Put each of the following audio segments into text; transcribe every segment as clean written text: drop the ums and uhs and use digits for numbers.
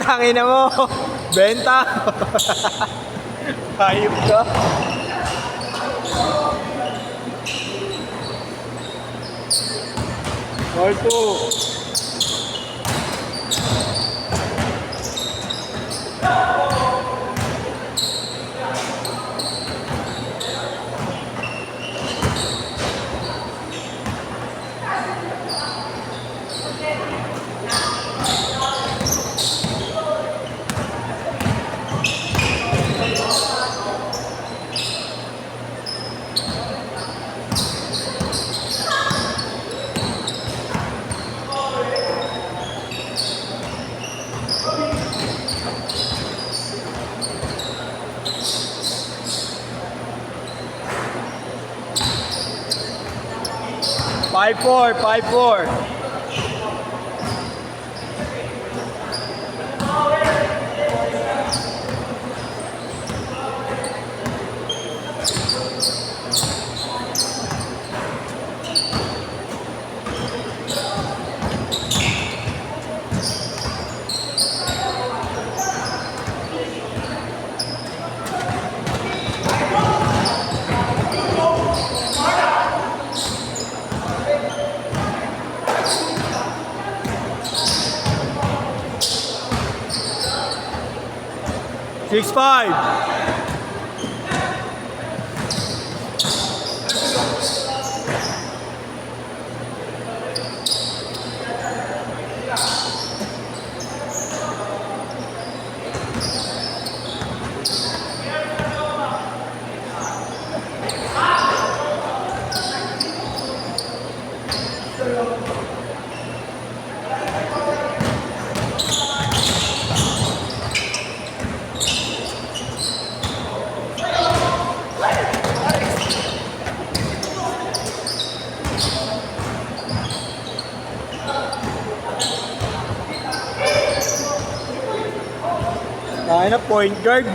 Tangina mo. Benta. Hayop ka. All two. Five four, 5-4. Six five. Kaya na point guard.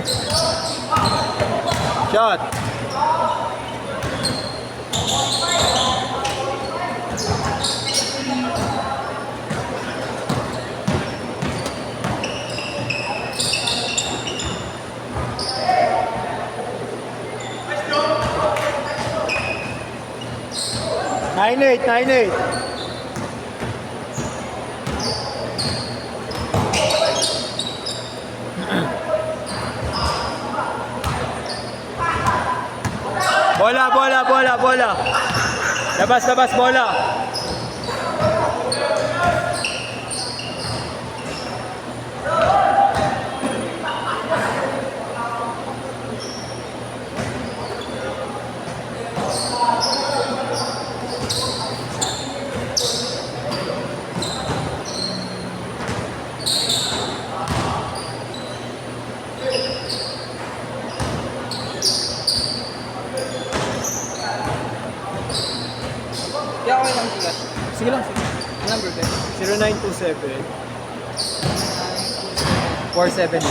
Shot. Nine eight. Bola. Labas, bola. Yeah, okay lang siya. Sige lang. Number guys. 0927 471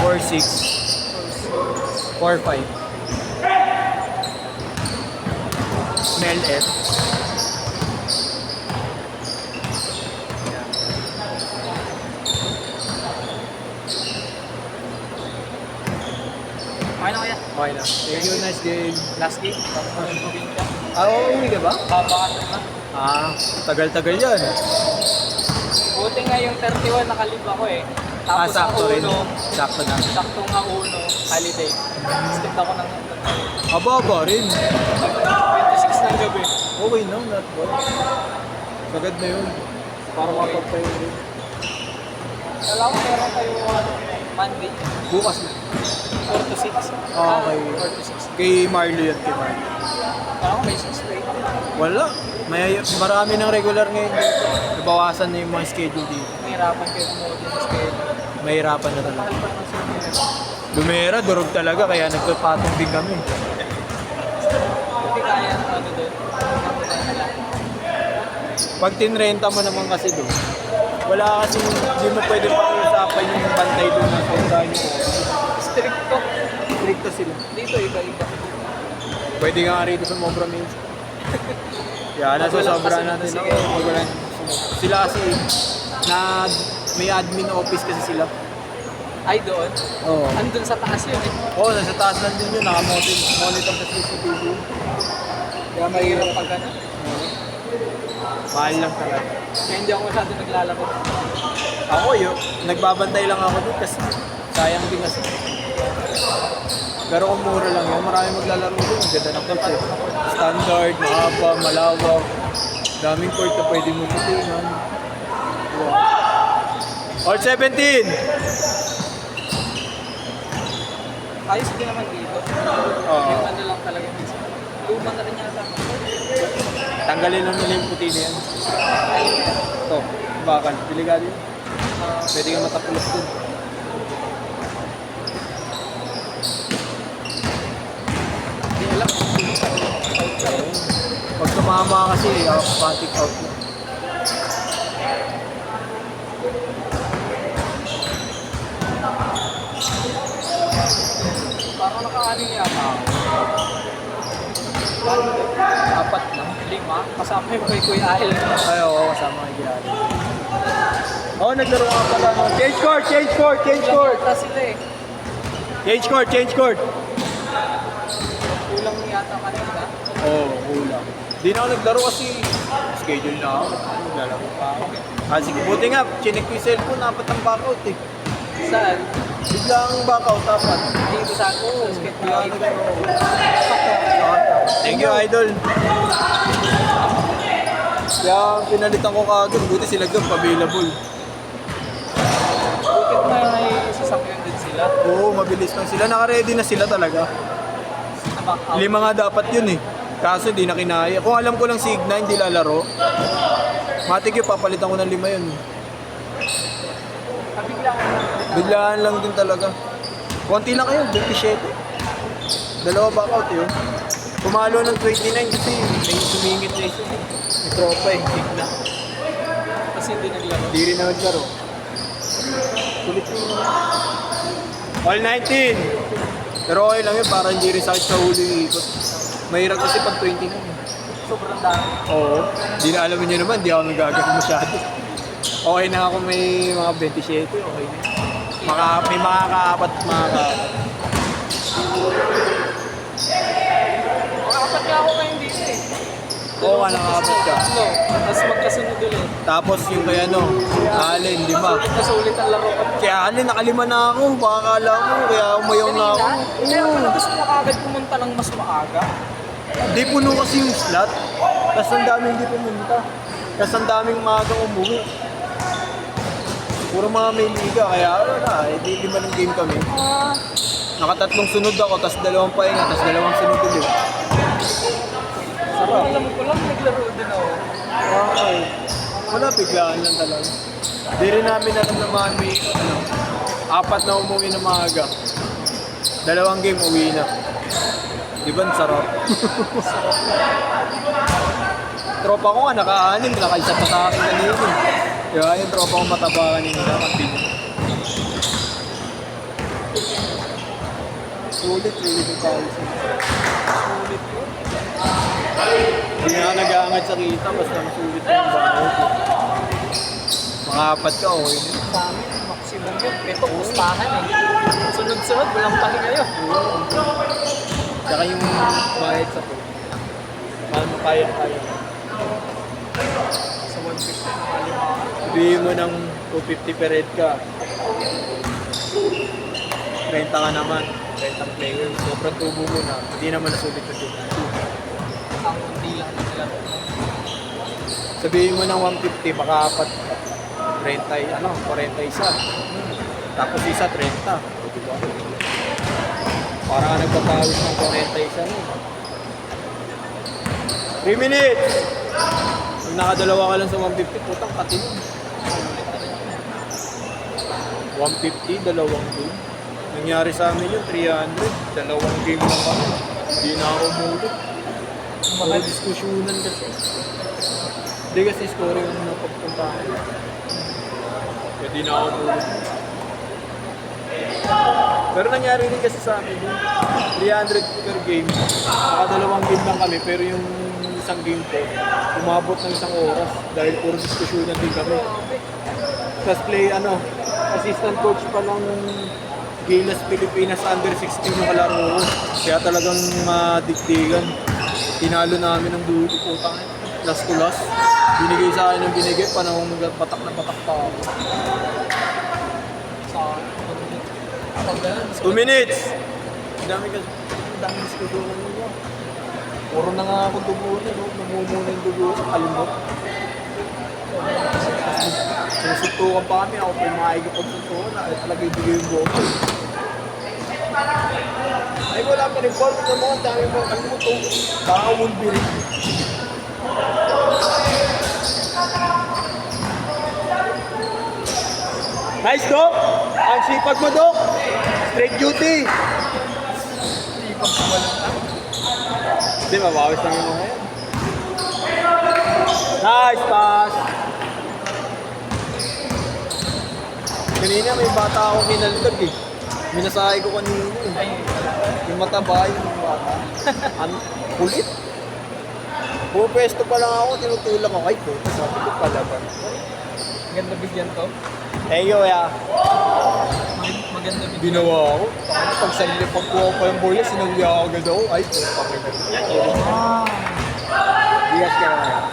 46 45 Mel F. Okay na kaya? Okay na. Thank you, nice game. Last game? Tapos mag-win ka? Uuwi ka ba? Papakasal na. Tagal-tagal yan. Buti nga yung 31 nakalib ako eh. Tapos Sakto rin. uno, Sakto na. sakto nga uno, holiday. Skip ako ng Aba rin. 26 ng gabi. Okay na, not bad. Sagad na yun. Para makapagpayo rin. Alam ko meron kayo Monday, Bukas na. 4 to 6. Okay. 4 to 6. Kay Marlo yan, kay Marlo. Alam ko may 6 to 8. Wala. Marami ng regular ngayon dito. Nabawasan na yung mga schedule dito. Mahirapan kayo kumuha din sa schedule. Mahirapan na talaga. Mahal pa ng schedule. Lumera, durog talaga, kaya nagpapatong din kami. Hindi kaya ano doon. Pag tinrenta mo naman kasi doon, wala kasi, hindi mo pwede pakiusapan yung bantay doon na kung yung Stricto. stricto sila. Dito iba-iba. Pwede nga rito sa Mobra Mills. Kaya nasasobra natin. Sige. Sila kasi may admin office kasi sila. Ay, doon. Oo. Andun sa taas yun eh. Oo, nasa taas lang din yun. Naka-monitor sa CCTV. Kaya mahirap pag ano. Mahal lang talaga. Kaya hindi ako masyado naglalaro. Ako yun, nagbabantay lang ako doon kasi sayang din kasi. Pero kung mura lang yun, marami maglalaro doon. Ang ganda ng court eh. Standard, mahaba, malawak. Daming court na pwede mo tutunan. Wow. All 17! Ayos din naman dito. Oo. Yung ano lang talaga minsan. Luma na rin yata. Tanggalin lang nila yung puti na yan. Ito, bakal. Pili ka din. Pwede ka matapulas dun. Hindi alam. Pag tumama kasi, automatic out na. Parang naka-aning yata. Apat na. 5. Kasama yung kay Kuya Ahel. Ay, oo, kasama kay Gilali. Oo, naglaro nga pala. Change court, change court, change court. Yata sila eh. Change court, change court. Kulang yata kanina. Oo, kulang. Di na ako naglaro kasi schedule na ako. Naglalaro pa ako. Sige, buti nga, chinek ko yung cellphone, apat ang backout eh. Saan? Bigla ang backout, apat. Dito sa ako. Bigla ang Thank you, idol. Kaya pinalitan ko kagad, buti sila doon, available. Bakit may sasakyan din sila? Oo, mabilis lang sila. Naka-ready na sila talaga. Sa back out. 5 nga dapat yun eh. Kaso di na kinaya. Kung alam ko lang si Igna, hindi lalaro. Matik yun, papalitan ko ng 5 yun. Kabigla ko na. Biglaan lang din talaga. Konti lang kayo, 27. Dalawa back out yun. Pumalo ng 29 kasi may sumingit na isa. May tropa eh, Igna. Kasi hindi naglaro. Di rin na naglaro. Sulit yun. All 19! Pero okay lang yun, para hindi rin sakit sa huli yung ikot. Mahirap kasi pag 29 eh. Sobrang dami. Oo. Di na alam niyo naman, di ako nagagano masyado. Okay na ako may mga 27, okay na. May makakaapat, makakaapat. Makakapat nga ako ngayon dito eh. Oo nga, nakakaapat ka. Tatlo. Tapos magkasunod ulit. Tapos yung kaya no, Allen, 5. Tapos ulit ang laro ko. Kaya Allen, nakalima na ako. Baka kala mo, kaya umayaw na ako. Pero kung gusto mo kagad pumunta lang mas maaga. Di puno kasi yung slot. Tapos ang daming hindi pumunta. Tapos ang daming maagang umuwi. Puro mga may liga, kaya wala, di 5 ng game kami. Nakatatlong sunod ako, tapos 2 pahinga, tapos 2 sunod ulit. Sarap. Alam ko lang, naglaro din ako. Okay. Wala, biglaan lang talaga. Di rin namin alam na mga may, 4 na umuwi na maaga. 2 game, uwi na. Di ba, ang sarap? Tropa ko nga, naka-anim, nakaisa pa sa akin kanina. Diba, yung tropa ko mataba kanina, nakapinya. Sulit yung tawis. Sulit ko. Hindi nga nag-aangat sa kita, basta masulit yung bawal. Mga 4 ka, okay na. Sa amin, maximum yun. Ito, pustahan eh. Sunod-sunod, walang pahinga yun. Tsaka yung bayad sa po. Mahal mo kaya-kaya. Sa 150 na kalima. Sabihin mo ng 250 per head ka. Renta ka naman. Rentang player. Sobrang tubo mo na. Hindi naman nasulit na tubo. Ang hindi lang naglaro. Sabihin mo ng 150, baka 40 isa. Tapos isa 30. Diba? Para ka nagpapawis ng 40 isa mo. 3 minutes! Kung nakadalawa ka lang sa 150, putang katin. 150, 2 game. Nangyari sa amin yun, 300. 2 game lang kami. Hindi na ako umulit. Mga diskusyonan kasi. Hindi kasi score yung napagpuntahan. Kaya di na ako umulit. Pero nangyari din kasi sa amin yun. 300 per game. Nakadalawang game lang kami, pero yung isang game po, umabot ng 1 oras dahil puro diskusyonan din kami. Tapos play, assistant coach pa ng Gilas Pilipinas under 16 yung kalaro ko. Kaya talagang madiktigan. Tinalo namin ng dulo, putang ina. Last to last. Binigay sa akin ng binigay, panahon patak na patak pa ako. Sa 2 minutes! Ang dami diskusyon nyo. Puro na nga ako dugo na, no? Namumuna yung dugo sa kalimot. Sinusuntukan pa kami, ako pa yung makikipagsuntukan na talaga ibigay yung boto. Ay, wala pa rin form na mga dami mo. Ano mo ito? Baka Wolverine. Nice, Doc! Ang sipag mo, Doc! Straight duty! Hindi, mabawis lang yung mga yan. Nice pass! Kanina may bata akong hinaldag eh. Minasahe ko kanina eh. Yung mataba yung bata. Kulit. Pupwesto pa lang ako, tinutulak ako. Ay po, sabi ko palaban. Maganda bigyan to. Eyo ya. Maganda bigyan. Ginawa ako. Pag sarili pagkuha pa yung bola, sinabi ako agad ako. Ay po, pakita. Bigas ka na.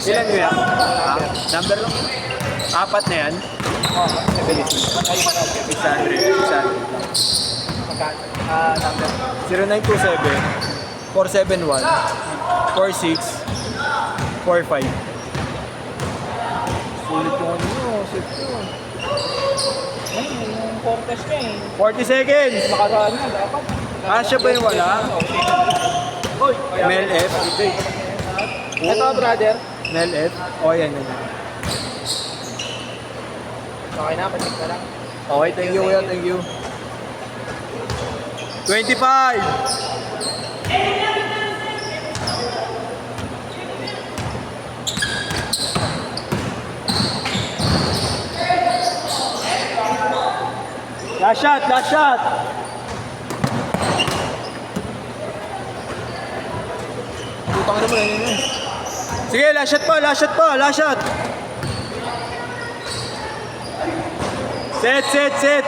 Ilan mo yan? Number lang? 4 na yan? Oh, 600. number. 0927 471 4645. Sulit yung ano nyo, safe yun. Ayun, yung Cortez niya eh. 40 seconds! Nakaraan na, dapat. Siya ba yung wala? Hoy! Mel F. Ito, brother. Mel F. O, yan. Okay na, patik ka lang. Okay, thank you, kuya. Thank you. 25! Last shot! Last shot! Putang naman yun. Sige, last shot pa! Last shot pa! Last shot! Set! Set! Set!